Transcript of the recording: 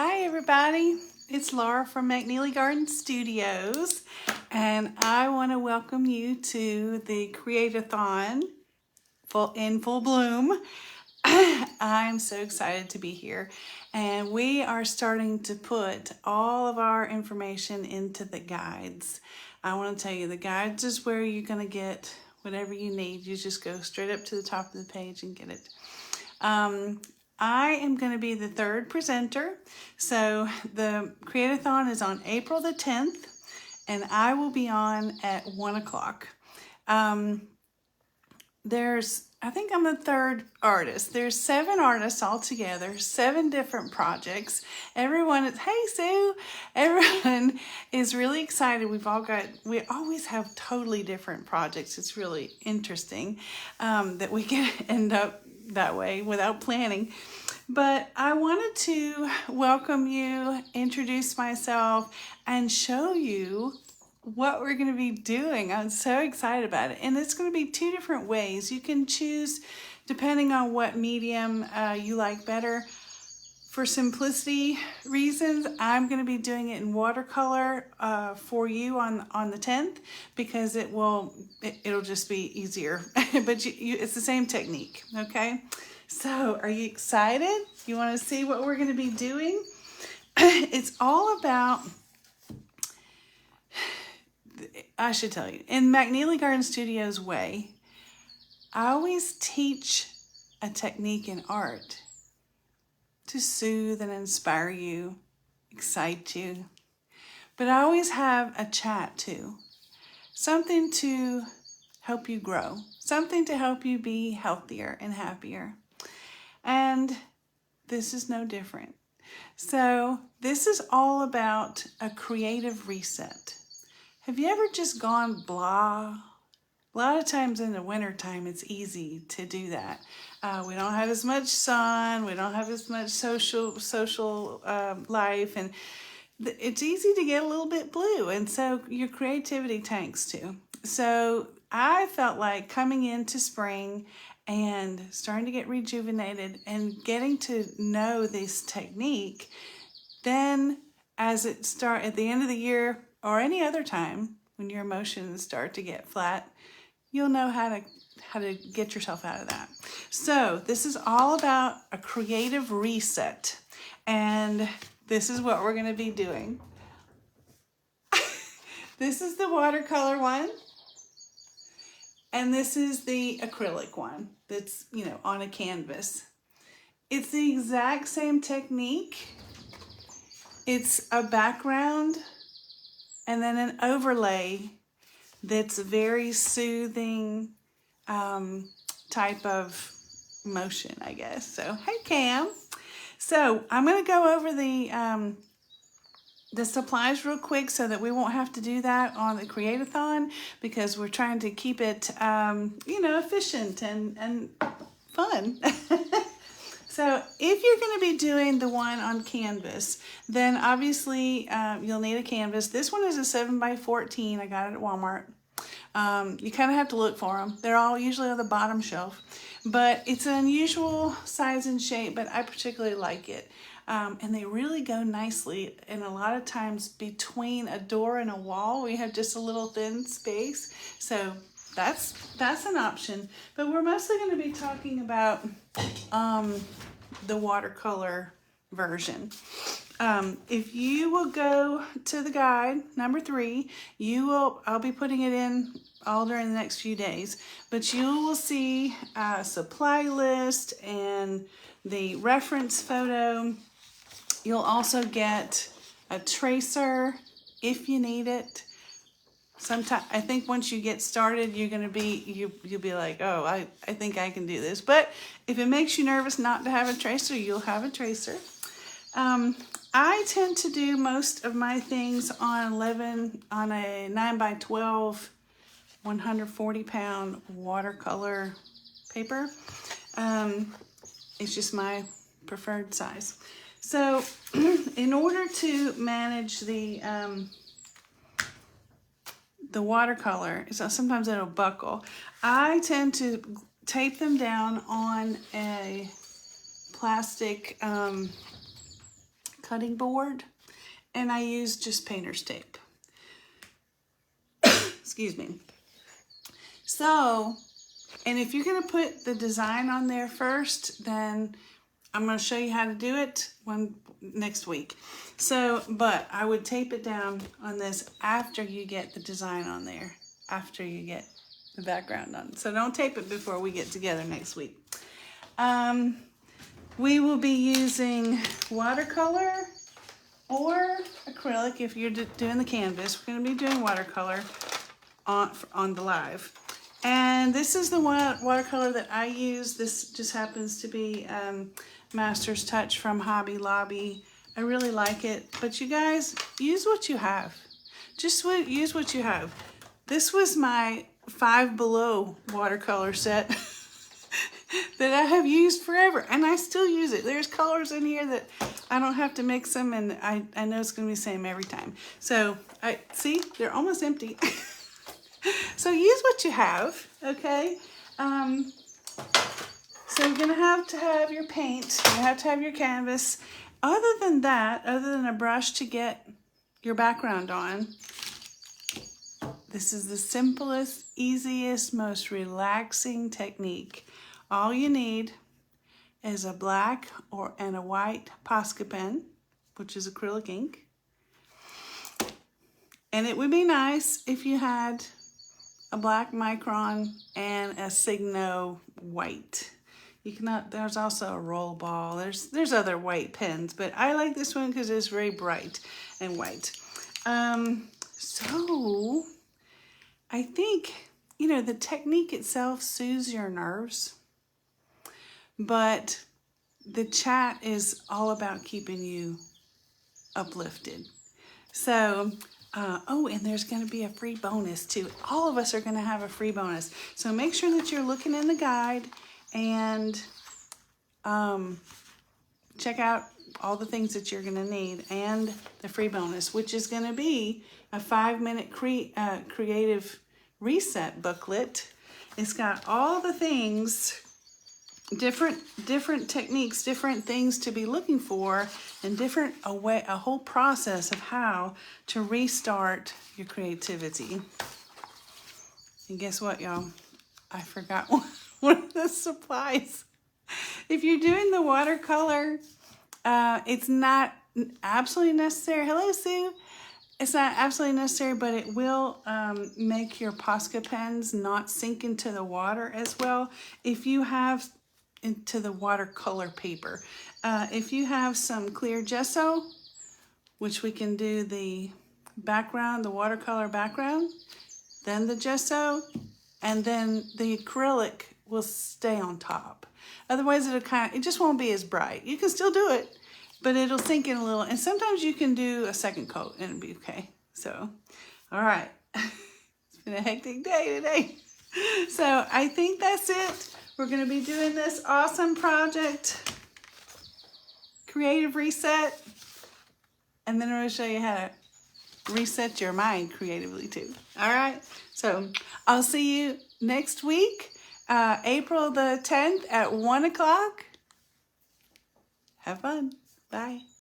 Hi everybody, it's Laura from McNeely Garden Studios, and I want to welcome you to the Create-athon in full bloom. I'm so excited to be here, and we are starting to put all of our information into the guides. I want to tell you, the guides is where you're going to get whatever you need. You just go straight up to the top of the page and get it. I am going to be the third presenter. So the Create-athon is on April the 10th, and I will be on at 1 o'clock. I think I'm the third artist. There's 7 artists all together, 7 different projects. Hey Sue, everyone is really excited. We always have totally different projects. It's really interesting that we can end up that way without planning. But I wanted to welcome you, introduce myself, and show you what we're going to be doing. I'm so excited about it. And it's going to be 2 different ways. You can choose depending on what medium you like better. For simplicity reasons, I'm going to be doing it in watercolor for you on the 10th because it'll just be easier. But it's the same technique, okay? So are you excited? You want to see what we're going to be doing? It's all about, I should tell you, in McNeely Garden Studios way, I always teach a technique in art to soothe and inspire you, excite you. But I always have a chat too. Something to help you grow. Something to help you be healthier and happier. And this is no different. So this is all about a creative reset. Have you ever just gone blah? A lot of times in the wintertime, it's easy to do that. We don't have as much sun. We don't have as much social life. And it's easy to get a little bit blue. And so your creativity tanks too. So I felt like coming into spring and starting to get rejuvenated and getting to know this technique, then as it starts at the end of the year or any other time when your emotions start to get flat, you'll know how to get yourself out of that. So this is all about a creative reset, and this is what we're going to be doing. This is the watercolor one, and this is the acrylic one that's, on a canvas. It's the exact same technique. It's a background and then an overlay that's very soothing type of motion, I guess. So, hey Cam. So I'm going to go over the supplies real quick so that we won't have to do that on the Create-athon because we're trying to keep it, efficient and fun. So if you're going to be doing the one on canvas, then obviously you'll need a canvas. This one is a 7x14. I got it at Walmart. You kind of have to look for them. They're all usually on the bottom shelf, but it's an unusual size and shape, but I particularly like it. And they really go nicely, and a lot of times between a door and a wall, we have just a little thin space. So that's an option, but we're mostly going to be talking about the watercolor version. If you will go to the guide, number 3, I'll be putting it in all during the next few days, but you will see a supply list and the reference photo. You'll also get a tracer if you need it. Sometimes I think once you get started, you'll be like, oh, I think I can do this. But if it makes you nervous not to have a tracer, you'll have a tracer. I tend to do most of my things on a 9x12, 140-pound watercolor paper. It's just my preferred size. So in order to manage the watercolor, so sometimes it'll buckle. I tend to tape them down on a plastic cutting board, and I used just painter's tape. Excuse me. So, and if you're going to put the design on there first, then I'm going to show you how to do it next week. So, but I would tape it down on this after you get the design on there, after you get the background on. So don't tape it before we get together next week. We will be using watercolor or acrylic if you're doing the canvas. We're going to be doing watercolor on the live. And this is the watercolor that I use. This just happens to be Master's Touch from Hobby Lobby. I really like it. But you guys, use what you have. Just use what you have. This was my Five Below watercolor set that I have used forever. And I still use it. There's colors in here that I don't have to mix them. And I know it's going to be the same every time. So, see, they're almost empty. So use what you have, okay? So you're going to have your paint. You have to have your canvas. Other than that, other than a brush to get your background on, this is the simplest, easiest, most relaxing technique. All you need is a black and a white Posca pen, which is acrylic ink. And it would be nice if you had a black micron and a Signo white. You cannot. There's also a roll ball. There's other white pens, but I like this one because it's very bright and white. So I think the technique itself soothes your nerves, but the chat is all about keeping you uplifted. So. And there's going to be a free bonus too. All of us are going to have a free bonus. So make sure that you're looking in the guide and check out all the things that you're going to need and the free bonus, which is going to be a 5-minute creative reset booklet. It's got all the things, different techniques, different things to be looking for, and a whole process of how to restart your creativity. And guess what, y'all? I forgot one of the supplies. If you're doing the watercolor, it's not absolutely necessary. Hello, Sue. It's not absolutely necessary, but it will make your Posca pens not sink into the water as well. If you have into the watercolor paper. If you have some clear gesso, which we can do the background, the watercolor background, then the gesso, and then the acrylic will stay on top. Otherwise, it just won't be as bright. You can still do it, but it'll sink in a little. And sometimes you can do a second coat and it'll be okay. So, all right. It's been a hectic day today. So I think that's it. We're going to be doing this awesome project, creative reset, and then I'm going to show you how to reset your mind creatively too. All right, so I'll see you next week, April the 10th at 1 o'clock. Have fun. Bye.